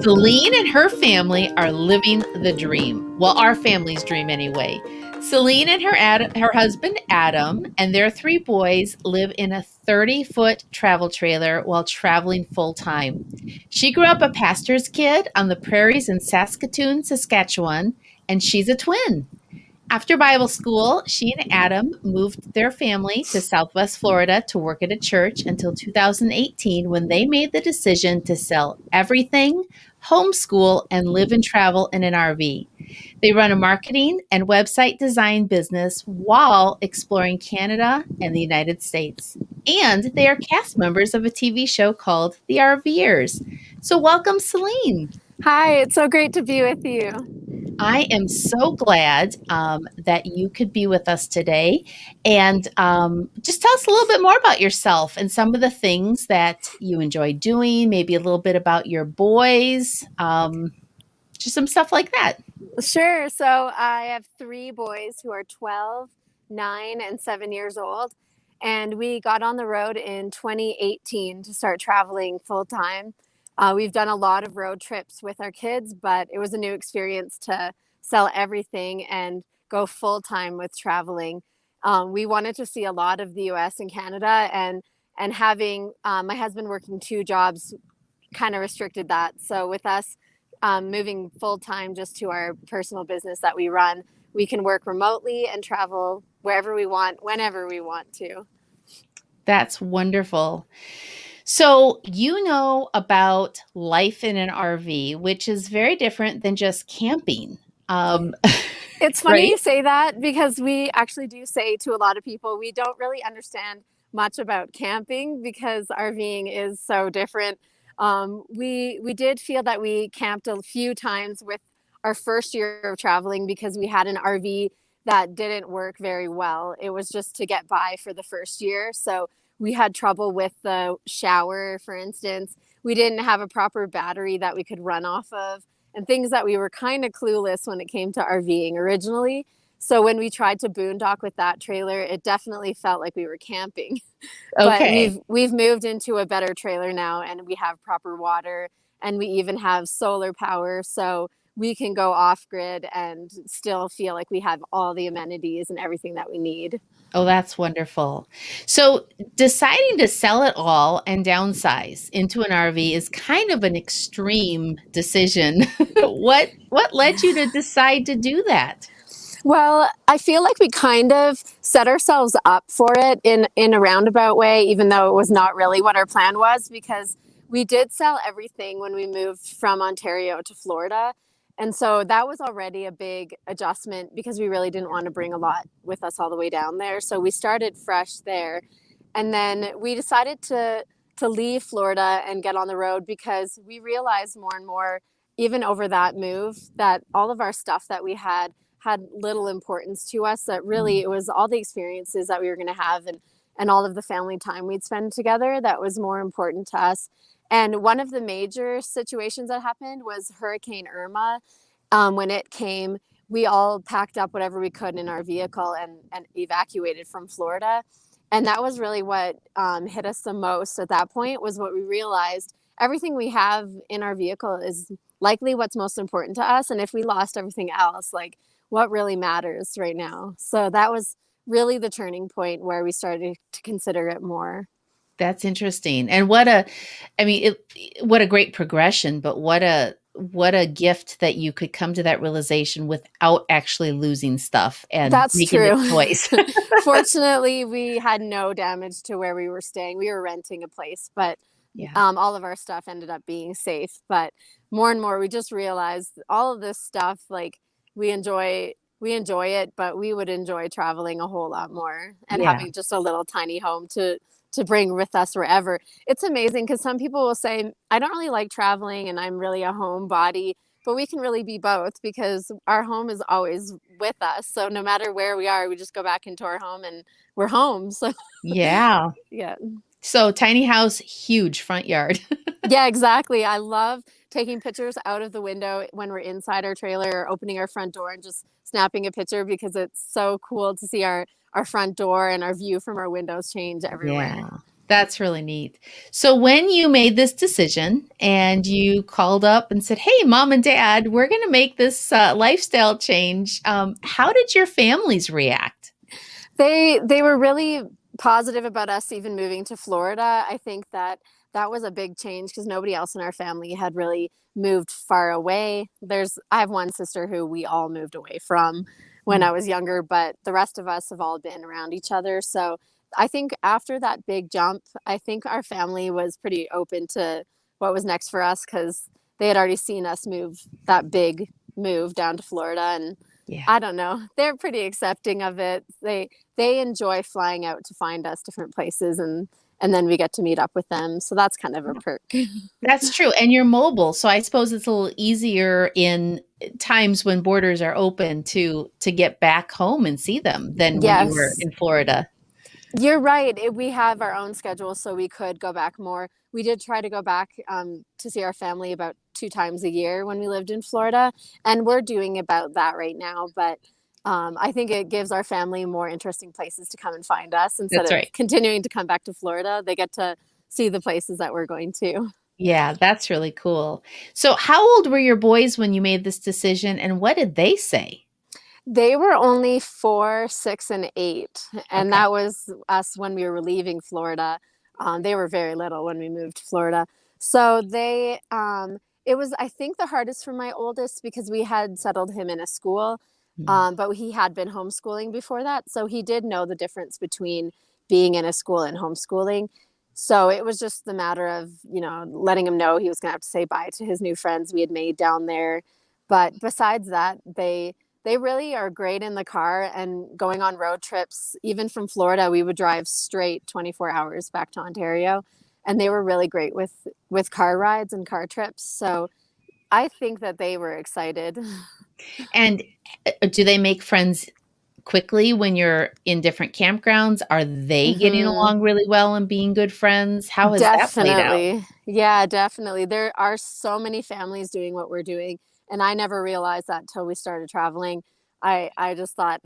Celine and her family are living the dream. Well, our family's dream anyway. Celine and her husband Adam and their three boys live in a 30-foot travel trailer while traveling full time. She grew up a pastor's kid on the prairies in Saskatoon, Saskatchewan, and she's a twin. After Bible school, she and Adam moved their family to Southwest Florida to work at a church until 2018 when they made the decision to sell everything, homeschool, and live and travel in an RV. They run a marketing and website design business while exploring Canada and the United States. And they are cast members of a TV show called The RVers. So, welcome, Celine. Hi, it's so great to be with you. I am so glad that you could be with us today. And just tell us a little bit more about yourself and some of the things that you enjoy doing, maybe a little bit about your boys, just some stuff like that. Sure. So I have three boys who are 12, 9, and 7 years old. And we got on the road in 2018 to start traveling full time. We've done a lot of road trips with our kids, but it was a new experience to sell everything and go full time with traveling. We wanted to see a lot of the US and Canada, and having my husband working two jobs kind of restricted that. So with us moving full time just to our personal business that we run, we can work remotely and travel wherever we want, whenever we want to. That's wonderful. So, you know about life in an RV, which is very different than just camping. Um, It's funny right? you say that because we actually do say to a lot of people, we don't really understand much about camping because RVing is so different. We did feel that we camped a few times with our first year of traveling because we had an RV that didn't work very well. It was just to get by for the first year. So we had trouble with the shower, for instance. We didn't have a proper battery that we could run off of, and things that we were kind of clueless when it came to RVing originally. So when we tried to boondock with that trailer, it definitely felt like we were camping. But Okay. we've moved into a better trailer now, and we have proper water, and we even have solar power, so we can go off grid and still feel like we have all the amenities and everything that we need. Oh, that's wonderful. So, deciding to sell it all and downsize into an RV is kind of an extreme decision. What led you to decide to do that? Well, I feel like we kind of set ourselves up for it in a roundabout way, even though it was not really what our plan was, because we did sell everything when we moved from Ontario to Florida. And so that was already a big adjustment because we really didn't want to bring a lot with us all the way down there. So we started fresh there. And then we decided to leave Florida and get on the road because we realized more and more, even over that move, that all of our stuff that we had little importance to us, that really Mm. it was all the experiences that we were going to have, and all of the family time we'd spend together that was more important to us. And one of the major situations that happened was Hurricane Irma. When it came, we all packed up whatever we could in our vehicle and evacuated from Florida. And that was really what hit us the most at that point, was what we realized: everything we have in our vehicle is likely what's most important to us. And if we lost everything else, like, what really matters right now? So that was really the turning point where we started to consider it more. That's interesting. And I mean, what a great progression, but what a gift that you could come to that realization without actually losing stuff and That's making the true. choice. Fortunately, we had no damage to where we were staying. We were renting a place, but Yeah. all of our stuff ended up being safe. But more and more, we just realized all of this stuff, like, we enjoy we enjoy it, but we would enjoy traveling a whole lot more and Yeah. having just a little tiny home to bring with us wherever. It's amazing because some people will say, I don't really like traveling and I'm really a homebody, but we can really be both because our home is always with us. So no matter where we are, we just go back into our home and we're home. So Yeah. yeah. So tiny house, huge front yard. Yeah, exactly. I love taking pictures out of the window when we're inside our trailer or opening our front door and just snapping a picture because it's so cool to see our front door and our view from our windows change Yeah. everywhere. That's really neat. So when you made this decision and you called up and said, "Hey, mom and dad, we're going to make this lifestyle change," how did your families react? They were really positive about us even moving to Florida. I think that that was a big change because nobody else in our family had really moved far away. I have one sister who we all moved away from when I Mm. was younger, but the rest of us have all been around each other. So I think after that big jump, I think our family was pretty open to what was next for us because they had already seen us move that big move down to Florida, and Yeah. I don't know. They're pretty accepting of it. They enjoy flying out to find us different places, and then we get to meet up with them. So that's kind of a perk. That's true, and you're mobile, so I suppose it's a little easier in times when borders are open to get back home and see them than when you were Yes. in Florida. You're right. We have our own schedule, so we could go back more. We did try to go back to see our family about 2 times a year when we lived in Florida, and we're doing about that right now. But I think it gives our family more interesting places to come and find us instead That's of right. continuing to come back to Florida. They get to see the places that we're going to. Yeah, that's really cool. So how old were your boys when you made this decision, and what did they say? They were only 4, 6, and 8, and Okay. that was us when we were leaving Florida. They were very little when we moved to Florida. So it was, I think, the hardest for my oldest because we had settled him in a school, Mm. but he had been homeschooling before that. So he did know the difference between being in a school and homeschooling. So it was just the matter of, letting him know he was going to have to say bye to his new friends we had made down there. But besides that, they really are great in the car and going on road trips. Even from Florida, we would drive straight 24 hours back to Ontario, and they were really great with car rides and car trips. So I think that they were excited. And do they make friends quickly when you're in different campgrounds? Are they getting Hmm. along really well and being good friends? How has that played out? Definitely. Yeah, definitely. There are so many families doing what we're doing, and I never realized that till we started traveling. I just thought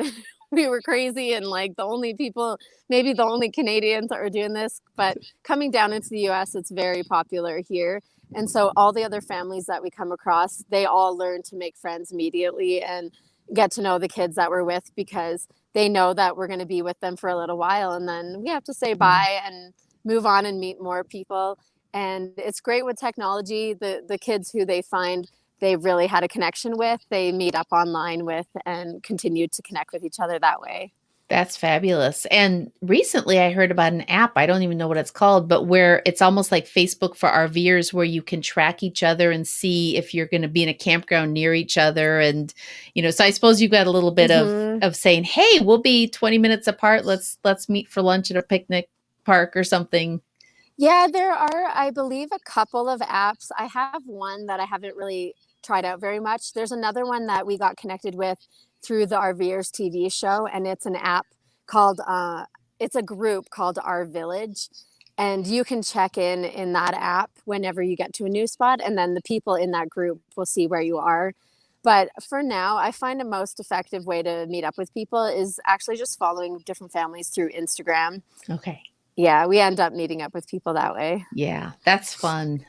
we were crazy and like the only people, maybe the only Canadians that were doing this, but coming down into the US, it's very popular here. And so all the other families that we come across, they all learn to make friends immediately and get to know the kids that we're with because they know that we're going to be with them for a little while and then we have to say Mm. bye and move on and meet more people. And it's great with technology. The kids who they find they really had a connection with, they meet up online with and continue to connect with each other that way. That's fabulous. And recently I heard about an app, I don't even know what it's called, but where it's almost like Facebook for RVers where you can track each other and see if you're going to be in a campground near each other. And, so I suppose you got a little bit of Hmm. of saying, "Hey, we'll be 20 minutes apart. Let's meet for lunch at a picnic park or something." Yeah, there are, I believe, a couple of apps. I have one that I haven't really tried out very much. There's another one that we got connected with through the RVers TV show, and it's an app called, it's a group called Our Village. And you can check in that app whenever you get to a new spot, and then the people in that group will see where you are. But for now, I find the most effective way to meet up with people is actually just following different families through Instagram. Okay. Yeah, we end up meeting up with people that way. Yeah, that's fun.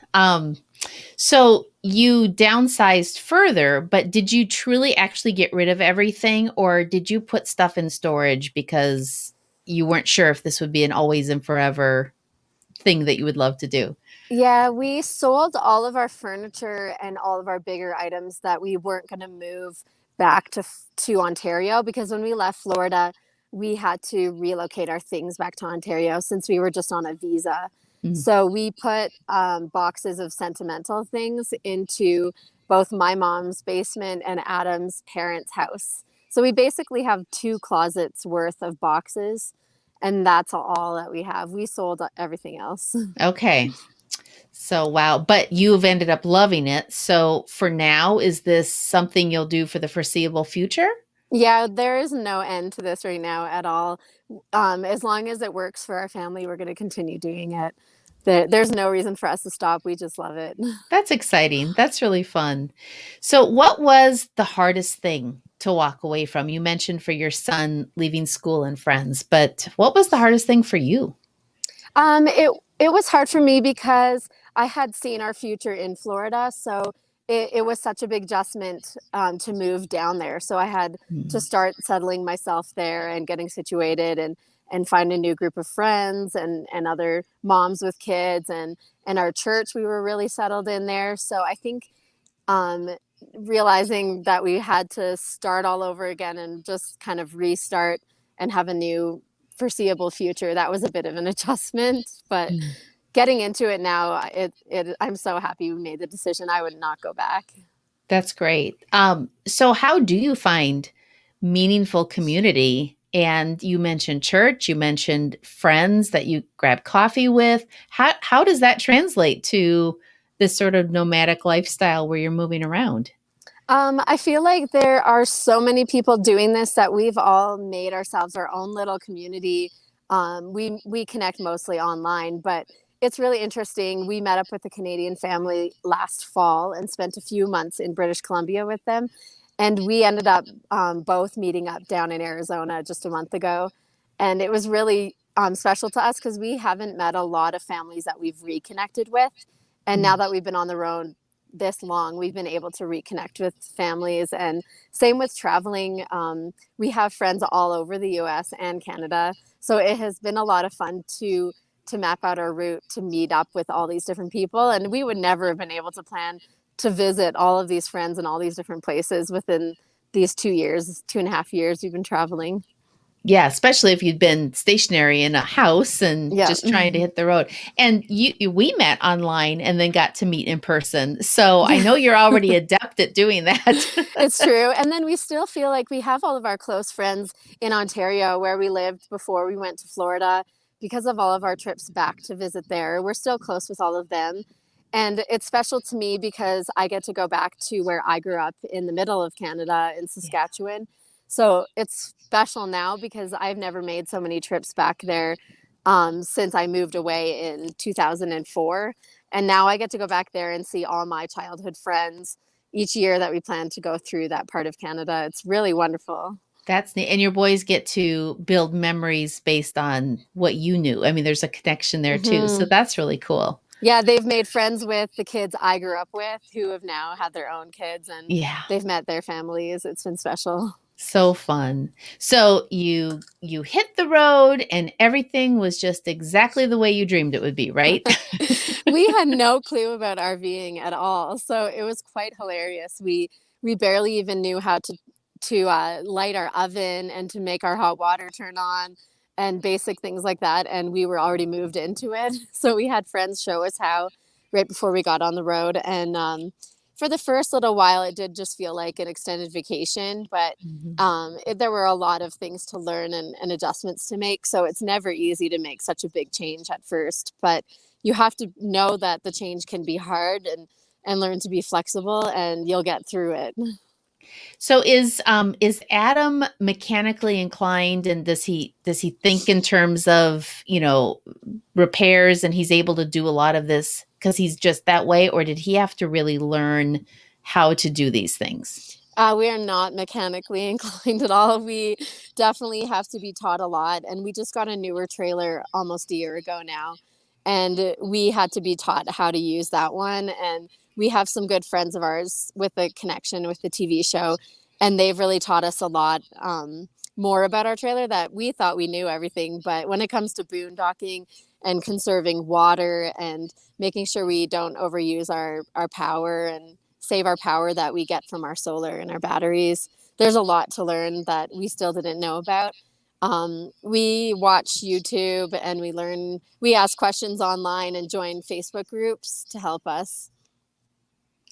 So you downsized further, but did you truly actually get rid of everything, or did you put stuff in storage because you weren't sure if this would be an always and forever thing that you would love to do? Yeah, we sold all of our furniture and all of our bigger items that we weren't going to move back to Ontario because when we left Florida, we had to relocate our things back to Ontario since we were just on a visa. Mm. So we put boxes of sentimental things into both my mom's basement and Adam's parents' house. So we basically have 2 closets worth of boxes, and that's all that we have. We sold everything else. Okay. So wow, but you've ended up loving it. So for now, is this something you'll do for the foreseeable future? Yeah, there is no end to this right now at all. As long as it works for our family, we're going to continue doing it. There's no reason for us to stop. We just love it. That's exciting. That's really fun. So, what was the hardest thing to walk away from? You mentioned for your son leaving school and friends, but what was the hardest thing for you? It was hard for me because I had seen our future in Florida, so it was such a big adjustment to move down there. So I had to Mm. start settling myself there and getting situated and find a new group of friends and other moms with kids and our church. We were really settled in there. So I think um, realizing that we had to start all over again and just kind of restart and have a new foreseeable future, that was a bit of an adjustment. But Mm. getting into it now, I'm so happy we made the decision. I would not go back. That's great. So how do you find meaningful community? And you mentioned church, you mentioned friends that you grab coffee with. How does that translate to this sort of nomadic lifestyle where you're moving around? I feel like there are so many people doing this that we've all made ourselves our own little community. We connect mostly online, but it's really interesting. We met up with a Canadian family last fall and spent a few months in British Columbia with them, and we ended up both meeting up down in Arizona just a month ago, and it was really special to us because we haven't met a lot of families that we've reconnected with, and now Mm. that we've been on the road this long, we've been able to reconnect with families. And same with traveling. We have friends all over the US and Canada. So it has been a lot of fun to map out our route to meet up with all these different people. And we would never have been able to plan to visit all of these friends in all these different places within these 2 years, 2.5 years we've been traveling. Yeah, especially if you'd been stationary in a house and Yeah. just trying to hit the road. And we met online and then got to meet in person. So I know you're already adept at doing that. It's true. And then we still feel like we have all of our close friends in Ontario where we lived before we went to Florida because of all of our trips back to visit there. We're still close with all of them. And it's special to me because I get to go back to where I grew up in the middle of Canada in Yeah. Saskatchewan. So it's special now because I've never made so many trips back there since I moved away in 2004. And now I get to go back there and see all my childhood friends each year that we plan to go through that part of Canada. It's really wonderful. That's neat. And your boys get to build memories based on what you knew. I mean, there's a connection there too. So Hmm. that's really cool. Yeah, they've made friends with the kids I grew up with who have now had their own kids and Yeah. they've met their families. It's been special. So fun. So you hit the road and everything was just exactly the way you dreamed it would be, right? We had no clue about RVing at all, so it was quite hilarious. We barely even knew how to light our oven and to make our hot water turn on and basic things like that, and we were already moved into it. So we had friends show us how right before we got on the road, and for the first little while, it did just feel like an extended vacation, but Mhm. there were a lot of things to learn and adjustments to make. So it's never easy to make such a big change at first, but you have to know that the change can be hard and learn to be flexible and you'll get through it. So is Adam mechanically inclined and does he think in terms of, repairs and he's able to do a lot of this because he's just that way, or did he have to really learn how to do these things? We are not mechanically inclined at all. We definitely have to be taught a lot. And we just got a newer trailer almost a year ago now. And we had to be taught how to use that one. And we have some good friends of ours with a connection with the TV show. And they've really taught us a lot more about our trailer that we thought we knew everything. But when it comes to boondocking and conserving water and making sure we don't overuse our power and save our power that we get from our solar and our batteries. There's a lot to learn that we still didn't know about. We watch YouTube and we ask questions online and join Facebook groups to help us.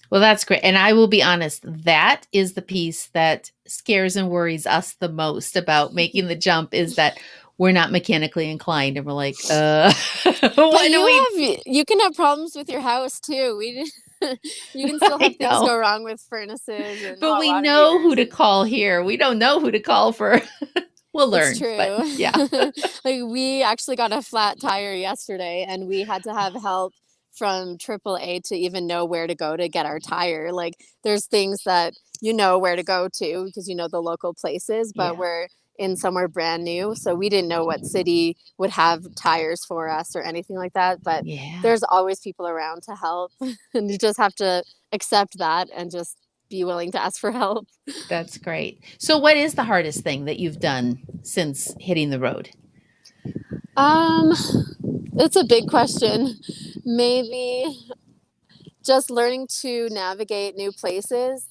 Well, that's great. And I will be honest, that is the piece that scares and worries us the most about making the jump is that we're not mechanically inclined and we're like, But what do we you can have problems with your house too. You can still have I things know. go wrong with furnaces and But hot we water know who heaters to and call here. We don't know who to call for we'll it's learn, but true. yeah. Like we actually got a flat tire yesterday and we had to have help from AAA to even know where to go to get our tire. Like there's things that you know where to go to because you know the local places, but Yeah. where in somewhere brand new. So we didn't know what city would have tires for us or anything like that. But Yeah, there's always people around to help. And you just have to accept that and just be willing to ask for help. that's great. So what is the hardest thing that you've done since hitting the road? Um, it's a big question. Maybe just learning to navigate new places.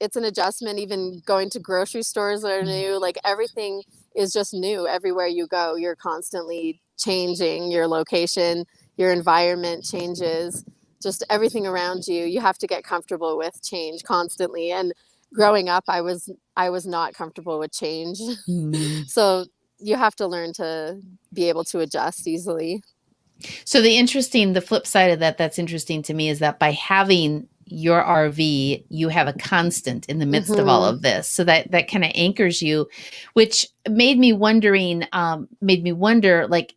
It's an adjustment. Even going to grocery stores that are Mm. new, like everything is just new everywhere you go. You're constantly changing your location, your environment changes, just everything around you. You have to get comfortable with change constantly. And growing up, I was not comfortable with change. Mm. So you have to learn to be able to adjust easily. So the flip side of that that's interesting to me is that by having your RV, you have a constant in the midst of all Hmm. of this. So that kind of anchors you, which made me wonder, like,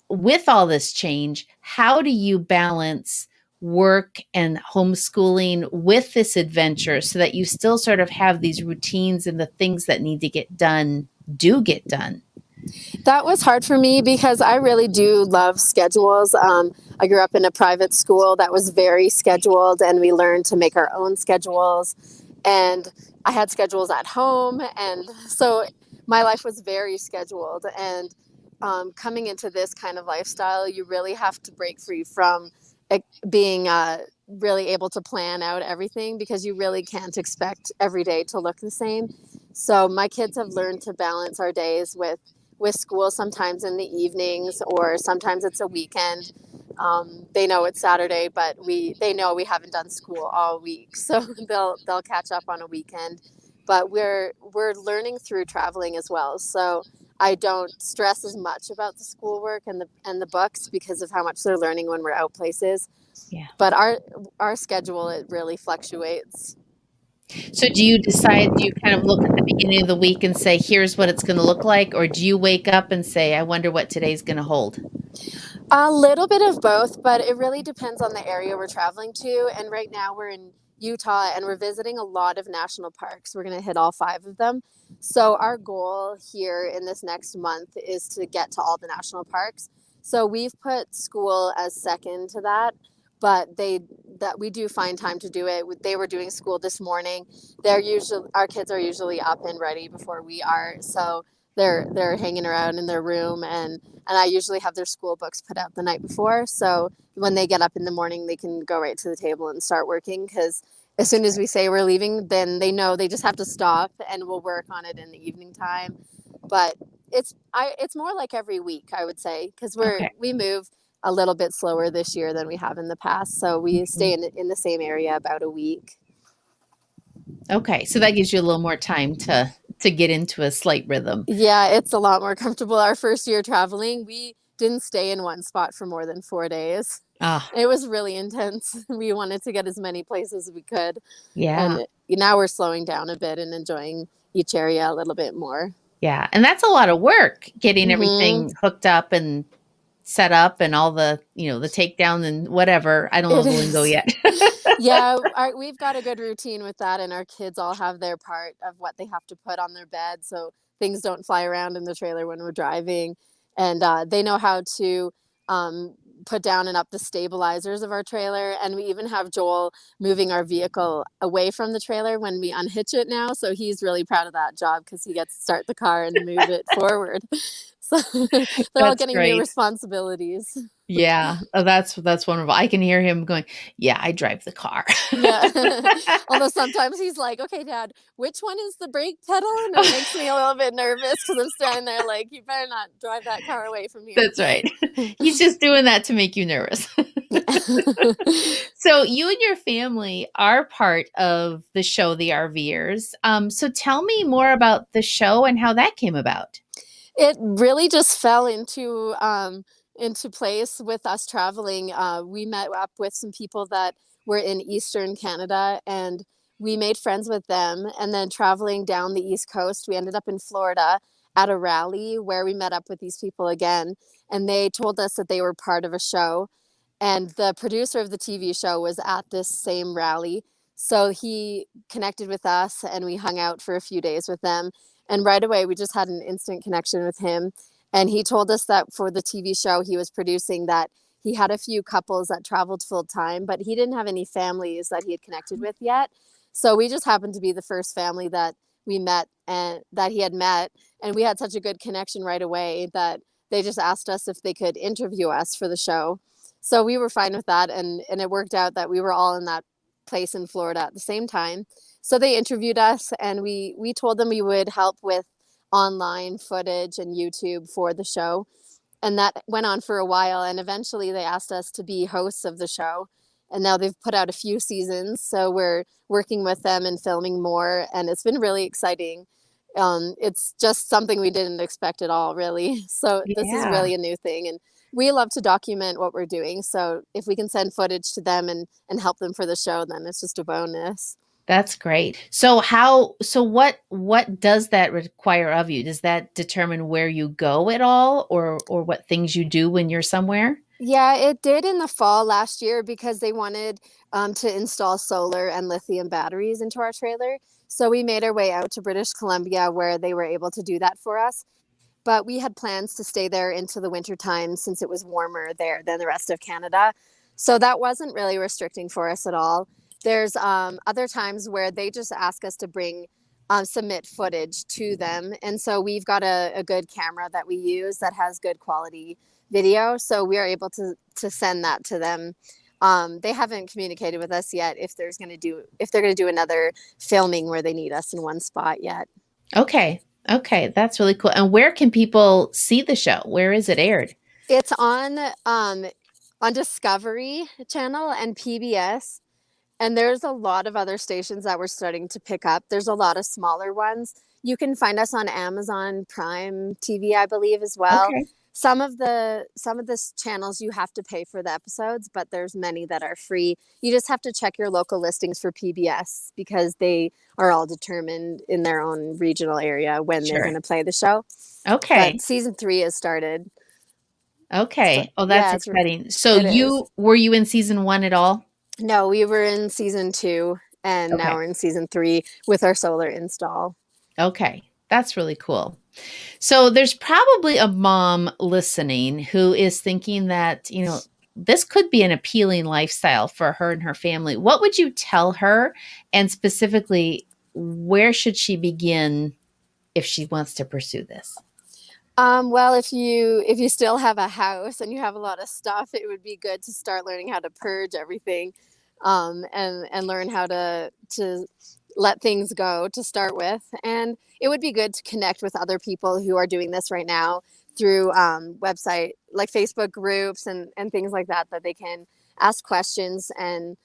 with all this change, how do you balance work and homeschooling with this adventure so that you still sort of have these routines and the things that need to get done do get done? That was hard for me because I really do love schedules. I grew up in a private school that was very scheduled, and we learned to make our own schedules. And I had schedules at home, and so my life was very scheduled. And coming into this kind of lifestyle, you really have to break free from it being really able to plan out everything, because you really can't expect every day to look the same. So my kids have learned to balance our days with school, sometimes in the evenings, or sometimes it's a weekend. They know it's Saturday, but they know we haven't done school all week, so they'll catch up on a weekend. But we're learning through traveling as well, so I don't stress as much about the schoolwork and the books because of how much they're learning when we're out places. Yeah. But our schedule, it really fluctuates. So do you kind of look at the beginning of the week and say, here's what it's going to look like? Or do you wake up and say, I wonder what today's going to hold? A little bit of both, but it really depends on the area we're traveling to. And right now we're in Utah and we're visiting a lot of national parks. We're going to hit all five of them. So our goal here in this next month is to get to all the national parks. So we've put school as second to that, but that we do find time to do it. They were doing school this morning. Our kids are usually up and ready before we are. So they're hanging around in their room, and I usually have their school books put out the night before. So when they get up in the morning, they can go right to the table and start working. Because as soon as we say we're leaving, then they know they just have to stop, and we'll work on it in the evening time. But it's more like every week, I would say, because Okay. we move a little bit slower this year than we have in the past. So we stay Mhm. in the same area about a week. Okay. So that gives you a little more time to get into a slight rhythm. Yeah, it's a lot more comfortable. Our first year traveling, we didn't stay in one spot for more than 4 days. Ah, It was really intense. We wanted to get as many places as we could. yeah. And now we're slowing down a bit and enjoying each area a little bit more. Yeah. And that's a lot of work getting Hmm. everything hooked up and set up and all the takedown and whatever. I don't know It the lingo is. yet. Yeah, we've got a good routine with that, and our kids all have their part of what they have to put on their bed so things don't fly around in the trailer when we're driving. And they know how to um, put down and up the stabilizers of our trailer. And we even have Joel moving our vehicle away from the trailer when we unhitch it now. So he's really proud of that job because he gets to start the car and move it forward. So they're all That's getting new great. responsibilities. Yeah. Oh, that's wonderful. I can hear him going, "Yeah, I drive the car." Yeah. Although sometimes he's like, "Okay, Dad, which one is the brake pedal?" And it makes me a little bit nervous because I'm standing there like, "You better not drive that car away from here." That's right. He's just doing that to make you nervous. So you and your family are part of the show, The RVers. So tell me more about the show and how that came about. It really just fell into place with us traveling. We met up with some people that were in Eastern Canada, and we made friends with them. And then traveling down the East Coast, we ended up in Florida at a rally where we met up with these people again. And they told us that they were part of a show, and the producer of the TV show was at this same rally. So he connected with us, and we hung out for a few days with them. And right away, we just had an instant connection with him. And he told us that for the TV show he was producing, that he had a few couples that traveled full time, but he didn't have any families that he had connected with yet. So we just happened to be the first family that we met and that he had met. And we had such a good connection right away that they just asked us if they could interview us for the show. So we were fine with that. And it worked out that we were all in that place in Florida at the same time. So they interviewed us, and we told them we would help with online footage and YouTube for the show. And that went on for a while, and eventually they asked us to be hosts of the show. And now they've put out a few seasons, so we're working with them and filming more, and it's been really exciting. It's just something we didn't expect at all, really. So this is Yeah. really a new thing, and we love to document what we're doing. So if we can send footage to them and help them for the show, then it's just a bonus. That's great. So what does that require of you? Does that determine where you go at all, or what things you do when you're somewhere? Yeah, it did in the fall last year because they wanted to install solar and lithium batteries into our trailer. So we made our way out to British Columbia where they were able to do that for us. But we had plans to stay there into the winter time since it was warmer there than the rest of Canada. So that wasn't really restricting for us at all. There's other times where they just ask us to submit footage to them. And so we've got a good camera that we use that has good quality video. So we are able to send that to them. They haven't communicated with us yet if they're going to do another filming where they need us in one spot yet. Okay. Okay, that's really cool. And where can people see the show? Where is it aired? It's on Discovery Channel and PBS. And there's a lot of other stations that we're starting to pick up. There's a lot of smaller ones. You can find us on Amazon Prime TV, I believe, as well. Okay. Some of the channels you have to pay for the episodes, but there's many that are free. You just have to check your local listings for PBS because they are all determined in their own regional area when they're Sure. going to play the show. But Okay. season 3 has started. So Okay. Oh, that's yeah, exciting. So it is. you were you in season 1 at all? No, we were in season 2 and now Okay. we're in season 3 with our solar install. Okay. That's really cool. So there's probably a mom listening who is thinking that, this could be an appealing lifestyle for her and her family. What would you tell her? And specifically, where should she begin if she wants to pursue this? Well, if you still have a house and you have a lot of stuff, it would be good to start learning how to purge everything, and learn how to let things go to start with. And it would be good to connect with other people who are doing this right now through website like Facebook groups and things like that that they can ask questions and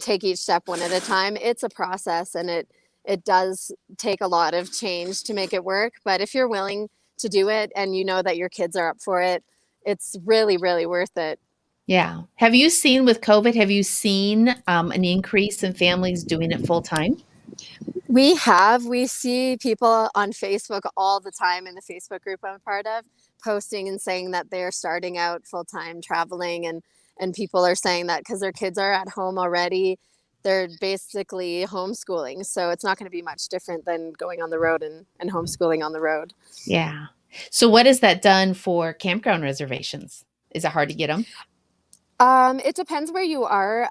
take each step one at a time. It's a process, and it does take a lot of change to make it work. But if you're willing to do it and you know that your kids are up for it, it's really, really worth it. Yeah. Have you seen with COVID, have you seen an increase in families doing it full time? We see people on Facebook all the time in the Facebook group I'm a part of posting and saying that they're starting out full-time traveling, and people are saying that because their kids are at home already, they're basically homeschooling. So it's not going to be much different than going on the road and homeschooling on the road. Yeah. So what has that done for campground reservations? Is it hard to get them? It depends where you are.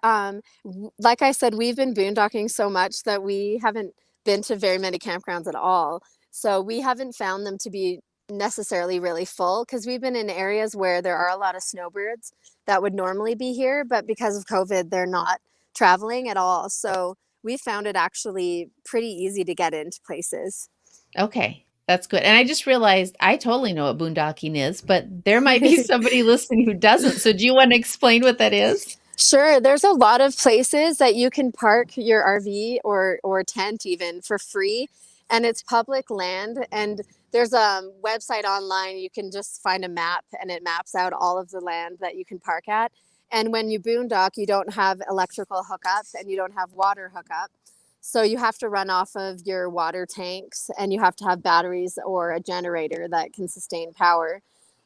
Like I said, we've been boondocking so much that we haven't been to very many campgrounds at all. So we haven't found them to be necessarily really full because we've been in areas where there are a lot of snowbirds that would normally be here, but because of COVID, they're not traveling at all. So we found it actually pretty easy to get into places. Okay. That's good. And I just realized I totally know what boondocking is, but there might be somebody listening who doesn't. So do you want to explain what that is? Sure, there's a lot of places that you can park your RV or tent even for free, and it's public land. And there's a website online. You can just find a map, and it maps out all of the land that you can park at. And when you boondock, you don't have electrical hookup and you don't have water hookup, so you have to run off of your water tanks, and you have to have batteries or a generator that can sustain power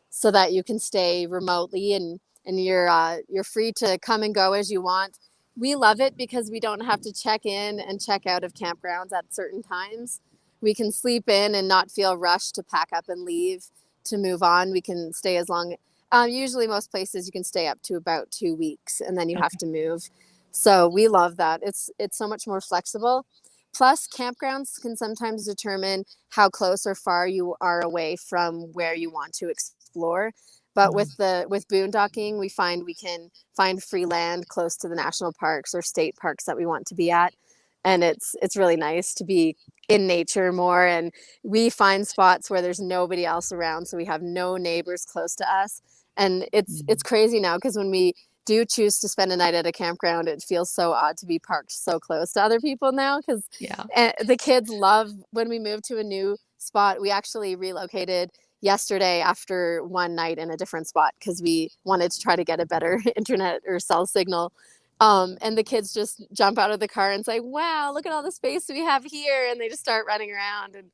so that you can stay remotely, and you're free to come and go as you want. We love it because we don't have to check in and check out of campgrounds at certain times. we can sleep in and not feel rushed to pack up and leave to move on. We can stay as long. Usually, most places you can stay up to about 2 weeks, and then you have Okay. to move. So we love that. It's so much more flexible. Plus, campgrounds can sometimes determine how close or far you are away from where you want to explore. But Mhm. with boondocking, we find we can find free land close to the national parks or state parks that we want to be at, and it's really nice to be in nature more. And we find spots where there's nobody else around, so we have no neighbors close to us. And it's Mhm. crazy now because when we do choose to spend a night at a campground, it feels so odd to be parked so close to other people now because Yeah. the kids love when we move to a new spot. We actually relocated yesterday after one night in a different spot because we wanted to try to get a better internet or cell signal. And the kids just jump out of the car and say, "Wow, look at all the space we have here." And they just start running around and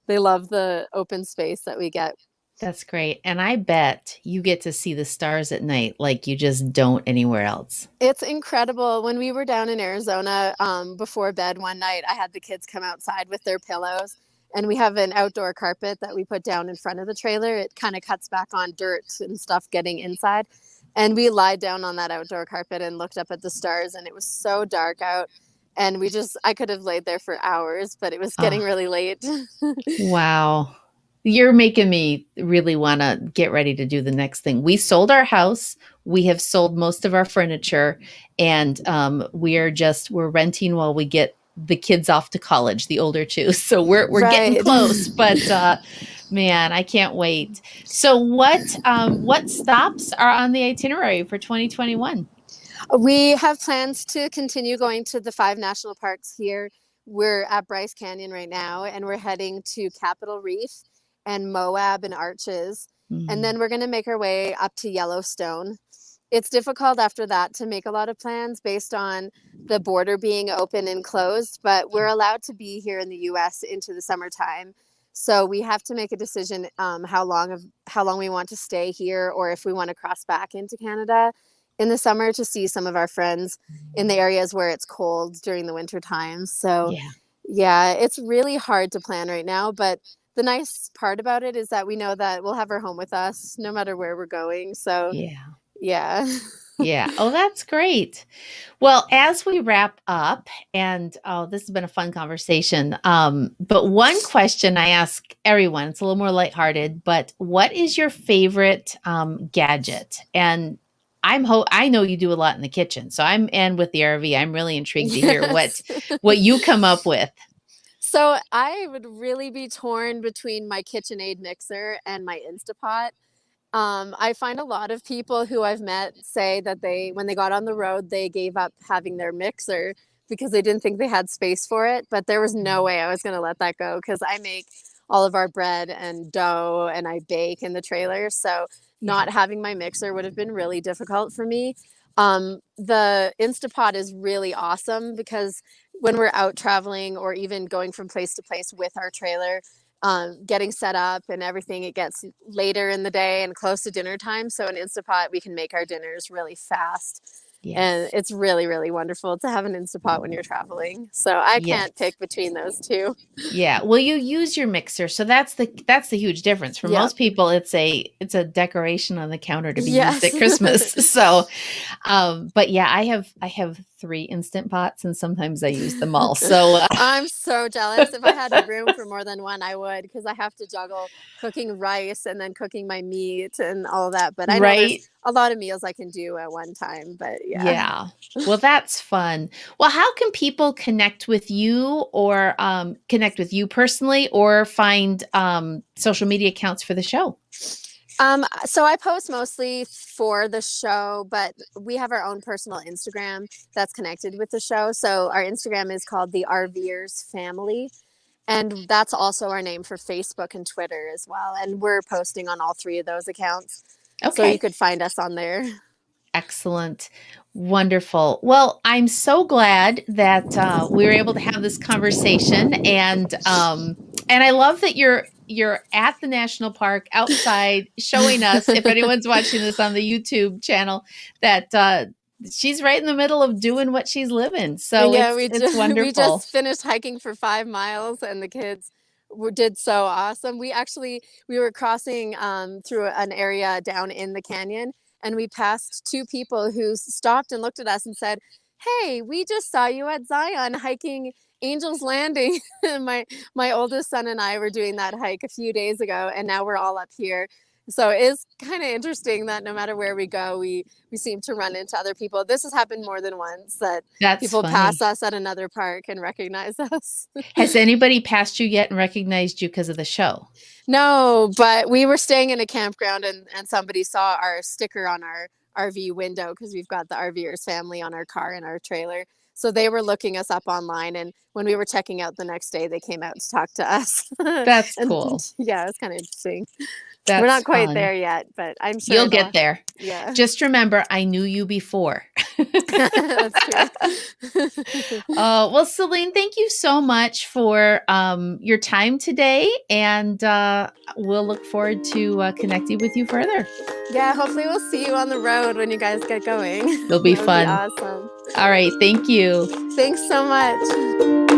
they love the open space that we get. That's great. And I bet you get to see the stars at night like you just don't anywhere else. It's incredible. When we were down in Arizona, before bed one night, I had the kids come outside with their pillows, and we have an outdoor carpet that we put down in front of the trailer. It kind of cuts back on dirt and stuff getting inside. And we lied down on that outdoor carpet and looked up at the stars, and it was so dark out. And I could have laid there for hours, but it was getting Oh, really late. wow. You're making me really want to get ready to do the next thing. We sold our house. We have sold most of our furniture, and we're renting while we get the kids off to college, the older two. So we're getting Right. close, but man, I can't wait. So what stops are on the itinerary for 2021? We have plans to continue going to the five national parks here. We're at Bryce Canyon right now, and we're heading to Capitol Reef and Moab and Arches. And Mm, then we're going to make our way up to Yellowstone. It's difficult after that to make a lot of plans based on the border being open and closed, but we're allowed to be here in the US into the summertime. So we have to make a decision how long we want to stay here or if we want to cross back into Canada in the summer to see some of our friends in the areas where it's cold during the winter times. So yeah, yeah, it's really hard to plan right now, but the nice part about it is that we know that we'll have our home with us no matter where we're going. So yeah. yeah. Yeah. Oh, that's great. Well, as we wrap up, and oh, this has been a fun conversation. But one question I ask everyone, it's a little more lighthearted, but what is your favorite gadget? And I know you do a lot in the kitchen. So and with the RV, I'm really intrigued to hear Yes. what you come up with. So I would really be torn between my KitchenAid mixer and my Instapot. I find a lot of people who I've met say that when they got on the road, they gave up having their mixer because they didn't think they had space for it. But there was no Mm, way I was going to let that go because I make all of our bread and dough and I bake in the trailer. So yeah. not having my mixer would have been really difficult for me. The Instapot is really awesome because when we're out traveling or even going from place to place with our trailer, getting set up and everything, it gets later in the day and close to dinner time. So in Instapot, we can make our dinners really fast. And Yes. it's really, really wonderful to have an Instapot when you're traveling. So I can't Yes. pick between those two. Yeah, well, you use your mixer, so that's the huge difference. For Yep. most people, it's a decoration on the counter to be used Yes. at Christmas. So, but yeah, I have 3 instant pots, and sometimes I use them all. So, I'm so jealous. If I had room for more than one, I would, because I have to juggle cooking rice and then cooking my meat and all that. But I know there's right? a lot of meals I can do at one time. But yeah. Yeah. Well, that's fun. Well, how can people connect with you or connect with you personally or find social media accounts for the show? So I post mostly for the show, but we have our own personal Instagram that's connected with the show. So our Instagram is called the RVers Family. And that's also our name for Facebook and Twitter as well. And we're posting on all three of those accounts. So you Okay. could find us on there. Excellent. Wonderful. Well, I'm so glad that we were able to have this conversation, and I love that you're at the national park outside showing us. If anyone's watching this on the YouTube channel, that she's right in the middle of doing what she's living. So Yeah, it's we wonderful. just finished hiking for 5 miles, and the kids did so awesome. We were crossing through an area down in the canyon, and we passed two people who stopped and looked at us and said, "Hey, we just saw you at Zion hiking Angel's Landing." And my oldest son and I were doing that hike a few days ago, and now we're all up here. So it's kind of interesting that no matter where we go, we seem to run into other people. This has happened more than once, that That's people pass funny. us at another park and recognize us. Has anybody passed you yet and recognized you because of the show? No, but we were staying in a campground, and somebody saw our sticker on our RV window because we've got the RVers family on our car and our trailer. So they were looking us up online, and when we were checking out the next day, they came out to talk to us. That's And cool. yeah, it's kind of interesting. We're That's not quite fun. there yet, but I'm sure You'll it'll, get there. yeah. Just remember, I knew you before. That's true. Well, Celine, thank you so much for your time today, and we'll look forward to connecting with you further. Yeah, hopefully we'll see you on the road when you guys get going. It'll be That would be fun. awesome. All right, thank you. Thanks so much.